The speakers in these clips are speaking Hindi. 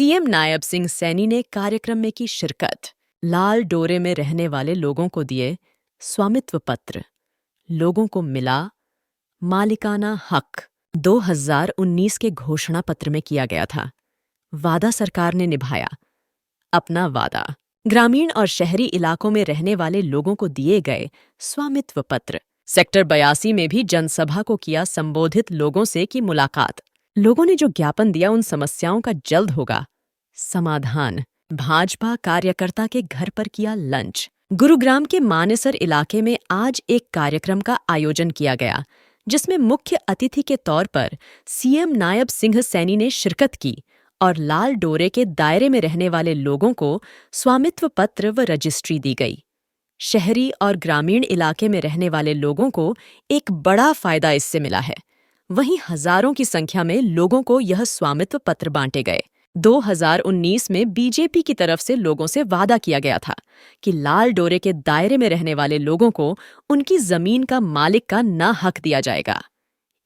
सीएम नायब सिंह सैनी ने कार्यक्रम में की शिरकत। लाल डोरे में रहने वाले लोगों को दिए स्वामित्व पत्र। लोगों को मिला मालिकाना हक। 2019 के घोषणा पत्र में किया गया था। वादा सरकार ने निभाया। अपना वादा ग्रामीण और शहरी इलाकों में रहने वाले लोगों को दिए गए स्वामित्व पत्र। सेक्टर 82 में भी जनसभा को किया संबोधित लोगों से की मुलाकात। लोगों ने जो ज्ञापन दिया उन समस्याओं का जल्द होगा समाधान। भाजपा कार्यकर्ता के घर पर किया लंच। गुरुग्राम के मानेसर इलाके में आज एक कार्यक्रम का आयोजन किया गया जिसमें मुख्य अतिथि के तौर पर सीएम नायब सिंह सैनी ने शिरकत की और लाल डोरे के दायरे में रहने वाले लोगों को स्वामित्व पत्र व रजिस्ट्री दी गई। शहरी और ग्रामीण इलाके में रहने वाले लोगों को एक बड़ा फायदा इससे मिला है। वहीं हजारों की संख्या में लोगों को यह स्वामित्व पत्र बांटे गए। 2019 में बीजेपी की तरफ से लोगों से वादा किया गया था कि लाल डोरे के दायरे में रहने वाले लोगों को उनकी जमीन का मालिक का ना हक दिया जाएगा।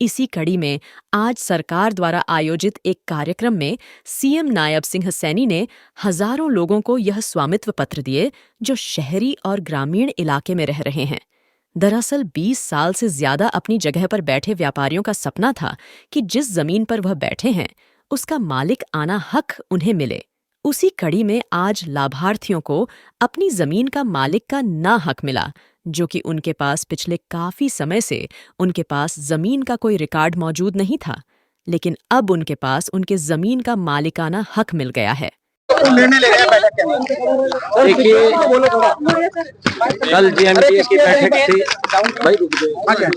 इसी कड़ी में आज सरकार द्वारा आयोजित एक कार्यक्रम में सीएम नायब सिंह सैनी ने हजारों लोगों को यह स्वामित्व पत्र दिए जो शहरी और ग्रामीण इलाके में रह रहे हैं। दरअसल 20 साल से ज्यादा अपनी जगह पर बैठे व्यापारियों का सपना था कि जिस जमीन पर वह बैठे हैं उसका मालिक आना हक उन्हें मिले। उसी कड़ी में आज लाभार्थियों को अपनी जमीन का मालिक का ना हक मिला, जो कि उनके पास पिछले काफी समय से उनके पास जमीन का कोई रिकॉर्ड मौजूद नहीं था, लेकिन अब उनके पास उनके जमीन का मालिकाना हक मिल गया है। देखिए, कल जीएमडी की बैठक थी।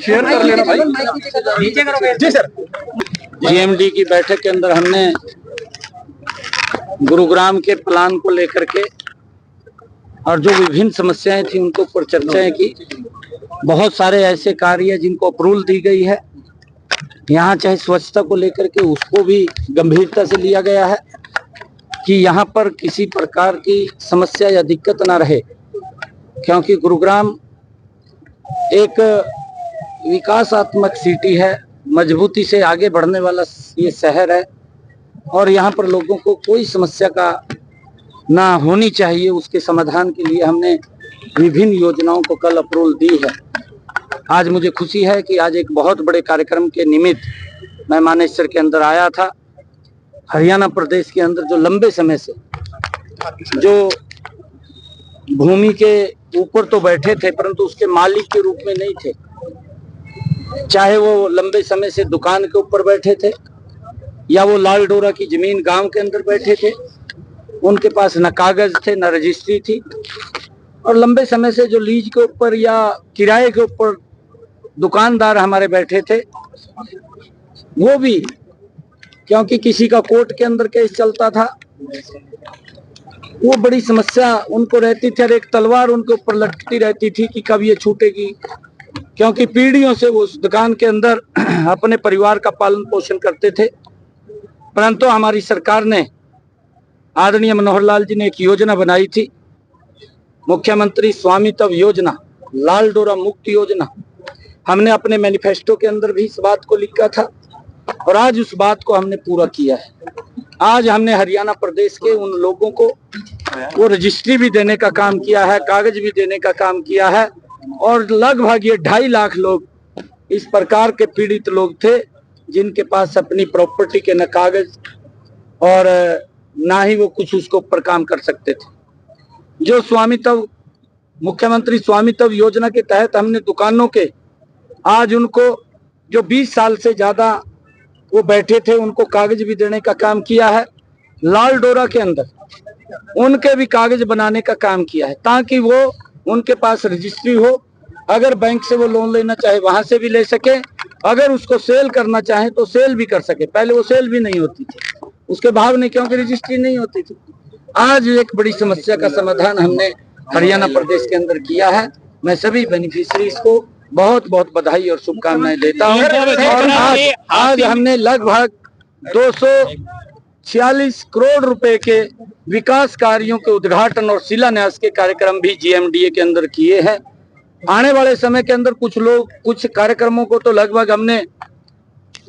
शेयर कर लेना भाई, नीचे करोगे जी सर। जीएमडी की बैठक के अंदर हमने गुरुग्राम के प्लान को लेकर के और जो विभिन्न समस्याएं थी उनको पर चर्चाएं की। बहुत सारे ऐसे कार्य जिनको अप्रूवल दी गई है। यहाँ चाहे स्वच्छता को लेकर के उसको भी गंभीरता से लिया गया है कि यहाँ पर किसी प्रकार की समस्या या दिक्कत ना रहे, क्योंकि गुरुग्राम एक विकासात्मक सिटी है, मजबूती से आगे बढ़ने वाला ये शहर है और यहाँ पर लोगों को कोई समस्या का ना होनी चाहिए। उसके समाधान के लिए हमने विभिन्न योजनाओं को कल अप्रूवल दी है। आज मुझे खुशी है कि आज एक बहुत बड़े कार्यक्रम के निमित्त मैं मानेसर के अंदर आया था। हरियाणा प्रदेश के अंदर जो लंबे समय से जो भूमि के ऊपर तो बैठे थे परंतु उसके मालिक के रूप में नहीं थे, चाहे वो लंबे समय से दुकान के ऊपर बैठे थे या वो लाल डोरा की जमीन गांव के अंदर बैठे थे, उनके पास न कागज थे न रजिस्ट्री थी और लंबे समय से जो लीज के ऊपर या किराए के ऊपर दुकानदार हमारे बैठे थे, वो भी क्योंकि किसी का कोर्ट के अंदर केस चलता था, वो बड़ी समस्या उनको रहती थी और एक तलवार उनके ऊपर लटकती रहती थी कि कब ये छूटेगी, क्योंकि पीढ़ियों से वो उस दुकान के अंदर अपने परिवार का पालन पोषण करते थे। परंतु हमारी सरकार ने, आदरणीय मनोहर लाल जी ने एक योजना बनाई थी, मुख्यमंत्री स्वामित्व योजना, लाल डोरा मुक्त योजना। हमने अपने मैनिफेस्टो के अंदर भी इस बात को लिखा था और आज उस बात को हमने पूरा किया है। आज हमने हरियाणा प्रदेश के उन लोगों को वो रजिस्ट्री भी देने का काम किया है, कागज भी देने का काम किया है और लगभग ये 2.5 लाख लोग इस प्रकार के पीड़ित लोग थे जिनके पास अपनी प्रॉपर्टी के न कागज और ना ही वो कुछ उसके ऊपर काम कर सकते थे। जो स्वामित्व, मुख्यमंत्री स्वामित्व योजना के तहत हमने दुकानों के आज उनको जो 20 साल से ज्यादा वो बैठे थे उनको कागज भी देने का काम किया है। लाल डोरा के अंदर उनके भी कागज बनाने का काम किया है ताकि वो उनके पास रजिस्ट्री हो। अगर बैंक से वो लोन लेना चाहे वहां से भी ले सके, अगर उसको सेल करना चाहे तो सेल भी कर सके। पहले वो सेल भी नहीं होती थी, उसके भाव नहीं, क्योंकि रजिस्ट्री नहीं होती थी। आज एक बड़ी समस्या का समाधान हमने हरियाणा प्रदेश के अंदर किया है। मैं सभी बेनिफिशियरीज को बहुत बहुत बधाई और शुभकामनाएं देता हूं। और आज हमने लगभग 246 करोड़ रुपए के विकास कार्यों के उद्घाटन और शिलान्यास के कार्यक्रम भी जीएमडीए के अंदर किए हैं। आने वाले समय के अंदर कुछ कार्यक्रमों को तो लगभग हमने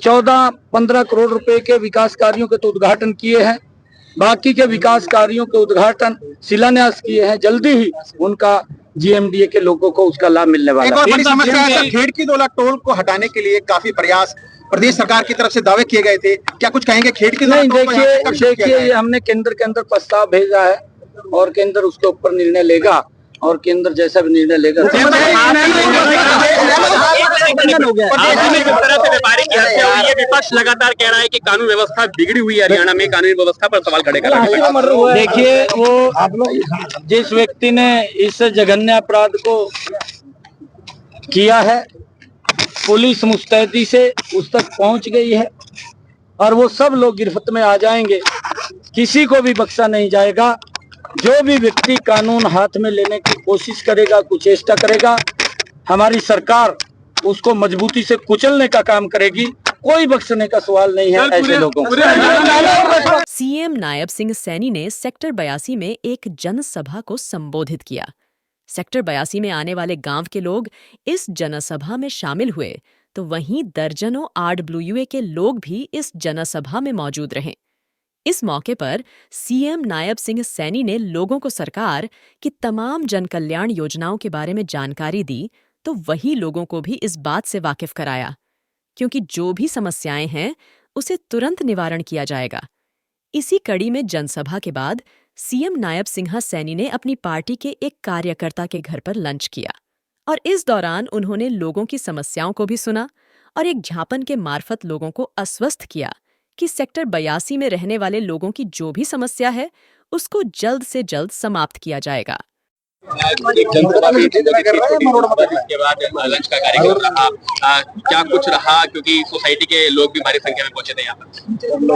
14-15 करोड़ रुपए के विकास कार्यों के तो उद्घाटन किए हैं बाकी के विकास कार्यों के उद्घाटन शिलान्यास किए हैं। जल्दी ही उनका GMDA के लोगों को उसका लाभ मिलने एक वाला और है। बड़ी समस्या है सर, खेड़की दोला टोल को हटाने के लिए काफी प्रयास प्रदेश सरकार की तरफ से दावे किए गए थे, क्या कुछ कहेंगे खेड़की दोला नहीं, टोल को यहाँ से कब शुरू किया देखिए ये जाएगा? हमने केंद्र के अंदर प्रस्ताव भेजा है और केंद्र उसके ऊपर निर्णय लेगा और केंद्र जैसा भी निर्णय लेगा। राज्य में जिस तरह से व्यापारी की हत्या हुई है, विपक्ष लगातार कह रहा है कि कानून व्यवस्था बिगड़ी हुई है, हरियाणा में कानून व्यवस्था पर सवाल खड़े कर रहा है। देखिए वो जिस व्यक्ति ने इस जघन्य अपराध को किया है, पुलिस मुस्तैदी से उस तक पहुंच गई है और वो सब लोग गिरफ्त में आ जाएंगे। किसी को भी बख्शा नहीं जाएगा। जो भी व्यक्ति कानून हाथ में लेने की कोशिश करेगा, कुचेष्टा करेगा, हमारी सरकार उसको मजबूती से कुचलने का काम करेगी। कोई बख्शने का सवाल नहीं है ऐसे लोगों को। सीएम नायब सिंह सैनी ने सेक्टर 82 में एक जनसभा को संबोधित किया। सेक्टर 82 में आने वाले गांव के लोग इस जनसभा में शामिल हुए, तो वहीं दर्जनों RWA के लोग भी इस जनसभा में मौजूद रहे। इस मौके पर सीएम नायब सिंह सैनी ने लोगों को सरकार की तमाम जनकल्याण योजनाओं के बारे में जानकारी दी, तो वही लोगों को भी इस बात से वाकिफ कराया, क्योंकि जो भी समस्याएं हैं उसे तुरंत निवारण किया जाएगा। इसी कड़ी में जनसभा के बाद सीएम नायब सिंह सैनी ने अपनी पार्टी के एक कार्यकर्ता के घर पर लंच किया और इस दौरान उन्होंने लोगों की समस्याओं को भी सुना और एक ज्ञापन के मार्फत लोगों को आश्वस्त किया कि सेक्टर 82 में रहने वाले लोगों की जो भी समस्या है उसको जल्द से जल्द समाप्त किया जाएगा। एक जनसभा भी थी, इसके बाद लंच का कार्यक्रम रहा, क्या कुछ रहा, क्योंकि सोसाइटी के लोग भी भारी संख्या में पहुंचे थे यहाँ पर।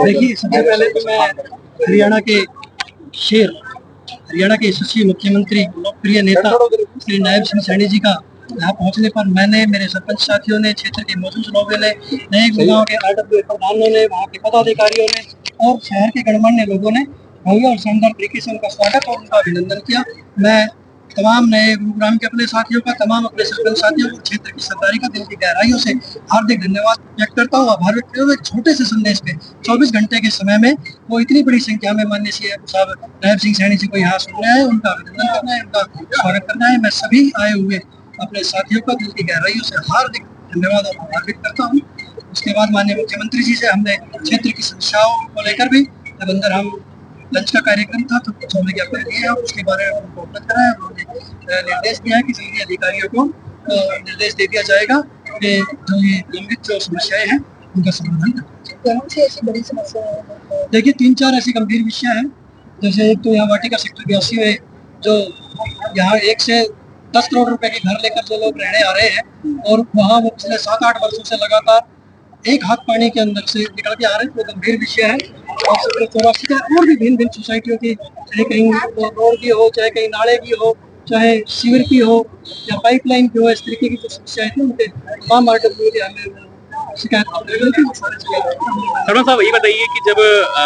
देखिए, सबसे पहले तो मैं हरियाणा के शेर, हरियाणा के यशस्वी मुख्यमंत्री, लोकप्रिय नेता श्री नायब सिंह सैनी जी का यहाँ पहुँचने पर मैंने, मेरे सरपंच साथियों ने, क्षेत्र के मौजूद लोगों ने, नए गाँव के RWA प्रधानों ने, वहाँ के पदाधिकारियों ने और शहर के गणमान्य लोगों ने भव्य और शानदार तरीके से उनका स्वागत और उनका अभिनंदन किया। मैं तमाम नए गुरुग्राम के अपने साथियों का, तमाम अपने सरपंच साथियों को, क्षेत्र की सरकारी का दिल की गहराइयों से हार्दिक धन्यवाद व्यक्त करता हूँ। आभार व्यक्त करते हुए छोटे से संदेश पे 24 घंटे के समय में वो इतनी बड़ी संख्या में माननीय सीएम साहब नायब सिंह सैनी जी को यहाँ सुनने आए, उनका अभिनंदन करना है, उनका स्वागत करना है। मैं सभी आए हुए अपने साथियों का दिल की गहराइयों से हार्दिक धन्यवाद और आभार व्यक्त करता हूँ। उसके बाद माननीय मुख्यमंत्री जी से हमने क्षेत्र की समस्याओं को लेकर भी, जब अंदर हम लंच का कार्यक्रम था तो कुछ हमने ज्ञापन दिए और उसके बारे में उनको अवगत कराया। उन्होंने निर्देश दिया है कि सभी अधिकारियों को निर्देश दे दिया जाएगा कि जो ये लंबित जो समस्याएं हैं उनका समाधान कौन सी ऐसी बड़ी समस्या है। देखिए, 3-4 ऐसी गंभीर विषय हैं। जैसे एक तो यहाँ वाटिका सेक्टर 82 में जो यहाँ 1 से 10 करोड़ रुपए के घर लेकर जो लोग रहने आ रहे हैं और वहाँ वो पिछले 7-8 वर्षों से लगातार एक हाथ पानी के अंदर से निकल के आ रहे हैं, वो गंभीर विषय है। और सेक्टर 84 का और भी भिन्न भिन्न सोसाइटियों की, चाहे कहीं रोड की हो, चाहे कहीं नाले की हो, चाहे सीवर की हो या पाइपलाइन की हो, इस तरीके की जो समस्याएं थी उनके तमाम RWA के हमें शिकायत शर्मा साहब, ये बताइए कि जब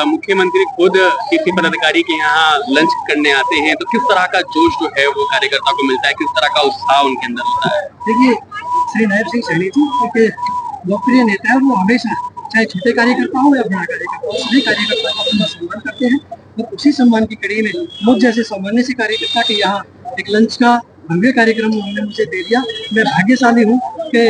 मुख्यमंत्री खुद किसी पदाधिकारी के यहाँ लंच करने आते हैं तो किस तरह का जोश जो है वो कार्यकर्ता को मिलता है, किस तरह का उत्साह उनके अंदर होता है? देखिए, श्री नायब सिंह सैनी जी क्योंकि लोकप्रिय नेता है, वो हमेशा चाहे छोटे कार्यकर्ता हो या बड़ा कार्यकर्ता हो, सभी कार्यकर्ता का अपना सम्मान करते हैं। और उसी सम्मान की कड़ी में मुझ जैसे सामान्य से कार्यकर्ता के यहाँ एक लंच का भव्य कार्यक्रम उन्होंने मुझे दे दिया। मैं भाग्यशाली हूँ कि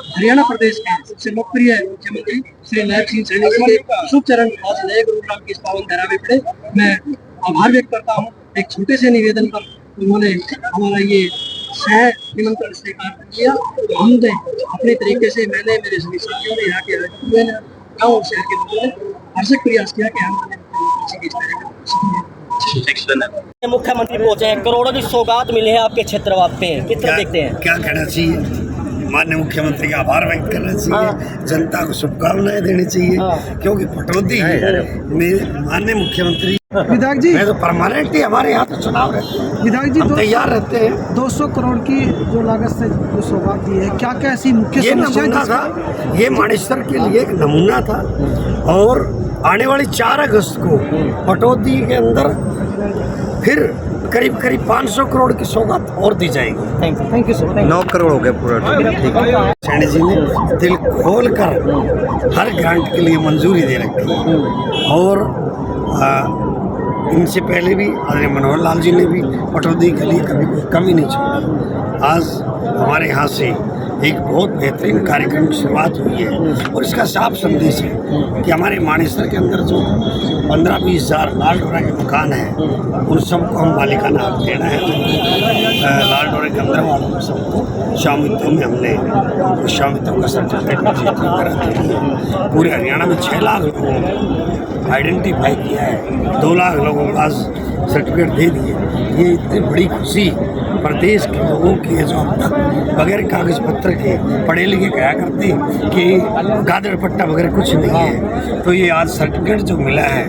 हरियाणा प्रदेश के सबसे लोकप्रिय मुख्यमंत्री श्री नायब सिंह सैनी जी के शुभ चरण आज नए गुरुग्राम की इस पावन धरा में पड़े। मैं आभार व्यक्त करता हूँ। एक छोटे से निवेदन पर उन्होंने हमारा ये सह निमंत्रण स्वीकार कर लिया। तो हमने अपने तरीके से, मैंने, मेरे सभी साथियों ने, यहाँ के गाँव और शहर के लोगों ने भरसक प्रयास किया कि हम मुख्यमंत्री पहुंचे हैं, करोड़ों की सौगात मिले हैं आपके क्षेत्र वापे, किस तरह देखते हैं? क्या कहना चाहिए, माननीय मुख्यमंत्री का आभार व्यक्त करना चाहिए, जनता को शुभकामनाएं देनी चाहिए, क्योंकि पटौदी में माननीय मुख्यमंत्री विधायक जी, मैं तो परमानेंट ही, हमारे यहाँ तो चुनाव रहते हैं, विधायक जी तैयार रहते हैं। 200 करोड़ की जो लागत से जो सौगात दी है, क्या क्या ऐसी मुख्य ये नमूना था, ये मानेसर के लिए एक नमूना था। और आने वाली 4 अगस्त को पटौदी के अंदर फिर करीब 500 करोड़ की सौगात और दी जाएगी। Thank you sir. 9 करोड़ हो गए पूरा। ठीक है, सैनी जी ने दिल खोल कर हर ग्रांट के लिए मंजूरी दे रखी है और इनसे पहले भी आदरणीय मनोहर लाल जी ने भी पटौदी के लिए कभी कोई कमी नहीं छोड़ी। आज हमारे यहाँ से एक बहुत बेहतरीन कार्यक्रम की शुरुआत हुई है और इसका साफ संदेश है कि हमारे मानेसर के अंदर जो 15-20 हज़ार लाल डोरा के मकान हैं उन सबको हम मालिकाना हक देना है। लाल डोरे के अंदर वालों को सबको स्वामित्व में हमने स्वामित्व का सर्टिफिकेट करा दिया। पूरे हरियाणा में 6 लाख लोगों को आइडेंटिफाई किया है, 2 लाख लोगों को आज सर्टिफिकेट दे दिए। ये इतनी बड़ी खुशी प्रदेश के लोगों की है जो अब तक बगैर कागज पत्र के पढ़े लिखे कहा करते कि गादड़ पट्टा वगैरह कुछ नहीं है। तो ये आज सर्टिफिकेट जो मिला है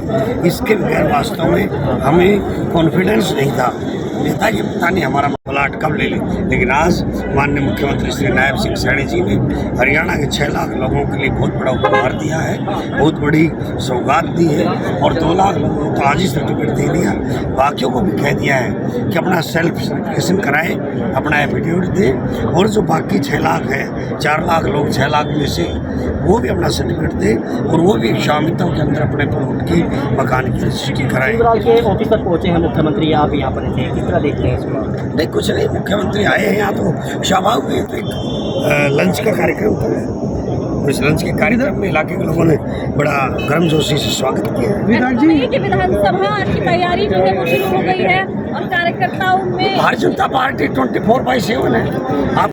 इसके बगैर वास्तव में हमें कॉन्फिडेंस नहीं था, था कि पता नहीं हमारा प्लाट कब ले लें। लेकिन आज माननीय मुख्यमंत्री श्री नायब सिंह सैनी जी ने हरियाणा के 6 लाख लोगों के लिए बहुत बड़ा उपहार दिया है, बहुत बड़ी सौगात दी है और 2 लाख लोगों को आज ही सर्टिफिकेट दे दिया। बाकियों को भी कह दिया है कि अपना सेल्फ सर्टिफिकेशन कराएं, अपना एफिडेविट दें और जो बाकी 6 लाख है, 4 लाख लोग 6 लाख में से वो भी अपना सर्टिफिकेट दें और वो भी स्वामित्व के अंदर अपने प्लॉट की मकान की रजिस्ट्री कराएं। के ऑफिस तक पहुंचे हैं मुख्यमंत्री, आप यहाँ पर थे, किस तरह देखते हैं इसको? नहीं कुछ नहीं, मुख्यमंत्री आए हैं यहाँ तो स्वाभाविक है, तो एक लंच का कार्यक्रम था। इस लंच के कार्यक्रम में इलाके के लोगों ने बड़ा गर्मजोशी से स्वागत किया। विधानसभा की तैयारी जो है वो शुरू हो गई है और कार्यकर्ताओं में भारतीय जनता पार्टी 24/7 है। आप